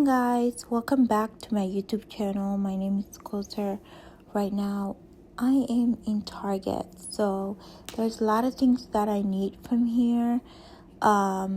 guys, welcome back to my YouTube channel. My name is Coulter. Right now I am in Target, so there's a lot of things that I need from here. I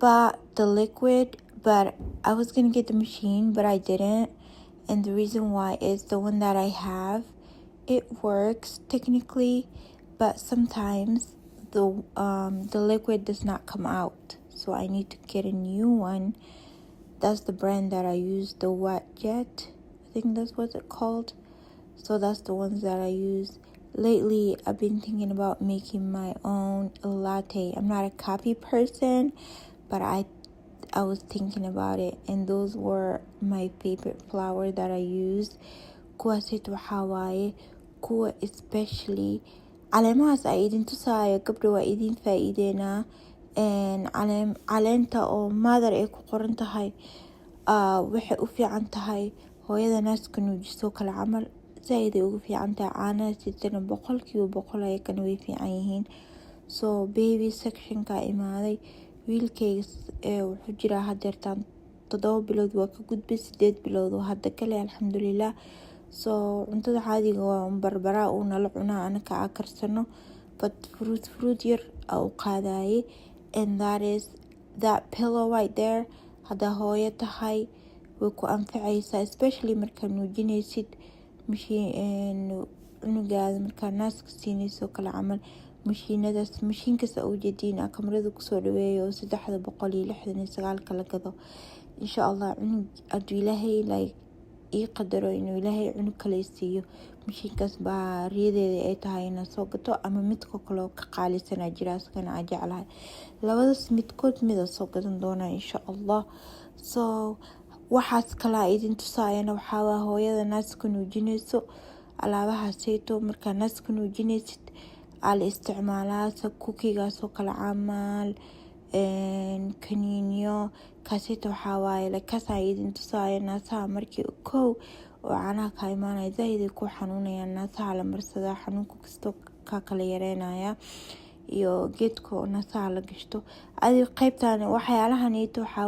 bought the liquid, but I was gonna get the machine, but I didn't, and the reason why is the one that I have, it works technically, but sometimes the liquid does not come out, so I need to get a new one. That's the brand that I use, the Wet Jet. I think that's what it's called. So that's the ones that I use. Lately, I've been thinking about making my own latte. I'm not a coffee person, but I was thinking about it, and those were my favorite flour that I used. Kuwaasit waxaa waaye kuwa especially caleemahaas ay idin tusaayo gabdha waa idin faa'iideynaa. Caleenta oo mother ay ku qoran tahay waxay u fiican tahay hooyada naaska nuujiso kale camal, zaaid ay ugu fiican tahay. Caanaha siitana 100% ayakana way fiican yihiin. So baby sectionka imaaday, wiilkayga wuxuu jiraa hadeertaan 7 bilood, waa ka gudbay 8 bilood oo hadda kale alxamdulilah. So cuntada caadiga waa barbaraa uu nala cunaa anaka aan karsano, but fruit yar u qaadaye, and that is that pillow right there. Hadda hooyo tahay way ku anfacaysaa, especially markaa nuujinaysid cunugaada markaa naaska siinayso kale camal. mashiinkaas u jeediin kamarada kusoo dhaweeyo 369 kala gado. insha Allah cunug aduu ilaahay ii qadaro inuu ilaahay cunug kale siiyo, mashiinkaas baa riyadeeda ay tahay inaan soo gato, ama midka kale ka qaalisanaa jira askana aan jeclahay. labadaas midkood mida soo gadan doonaa insha Allah. So waxaas kala idin tusaayana waxaa waa hooyada naaska nuujinayso, alaabahaasayto markaa naaska nuujinaysid aa la isticmaalaa. kukigaasoo kale camal, kaniiniyo kaasayto waxaa waaye kaasaa idin tusaaya. naasaha markii kow oo caanaha ka imaanaya zaaid ay ku xanuunayaan, naasaha la marsadaa, xanuunka kastoo ka kala yareynaya, iyo geedka oo naasaha la gashto. adiga qaybtaan waxyaalahan waxaa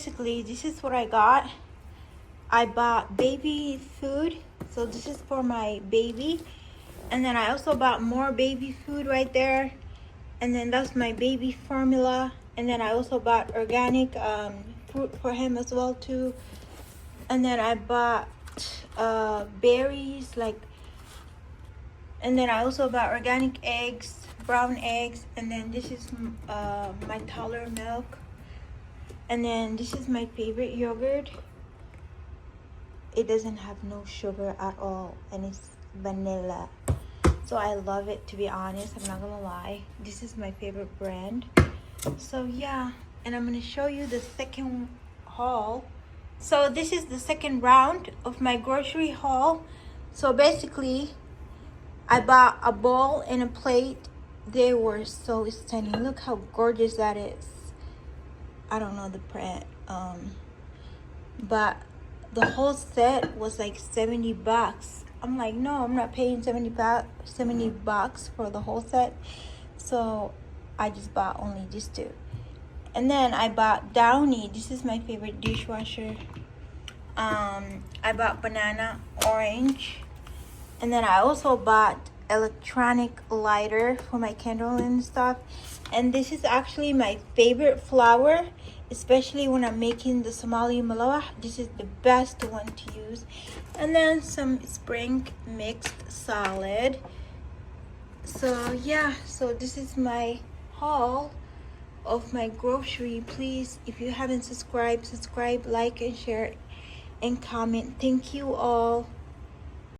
basically this is what I got. I bought baby food, so this is for my baby. And then I also bought more baby food right there. And then that's my baby formula. And then I also bought organic fruit for him as well too. And then I bought berries, like, and then I also bought organic eggs, brown eggs. And then this is my toddler milk. And then this is my favorite yogurt. It doesn't have no sugar at all, and it's vanilla, so I love it, to be honest. I'm not gonna lie, this is my favorite brand. So yeah, and I'm gonna show you the second haul. So this is the second round of my grocery haul. So basically I bought a bowl and a plate. They were so stunning. Look how gorgeous that is. I don't know the print, but the whole set was like 70 bucks. I'm like, no, I'm not paying 70 bucks for the whole set. So I just bought only these two. And then I bought Downy. This is my favorite dishwasher. I bought banana orange. And then I also bought electronic lighter for my candle and stuff. And this is actually my favorite flour, especially when I'm making the Somali malawah. This is the best one to use. And then some spring mixed salad. So yeah, so this is my haul of my grocery. Please, if you haven't subscribed, subscribe, like, and share, and comment. Thank you all.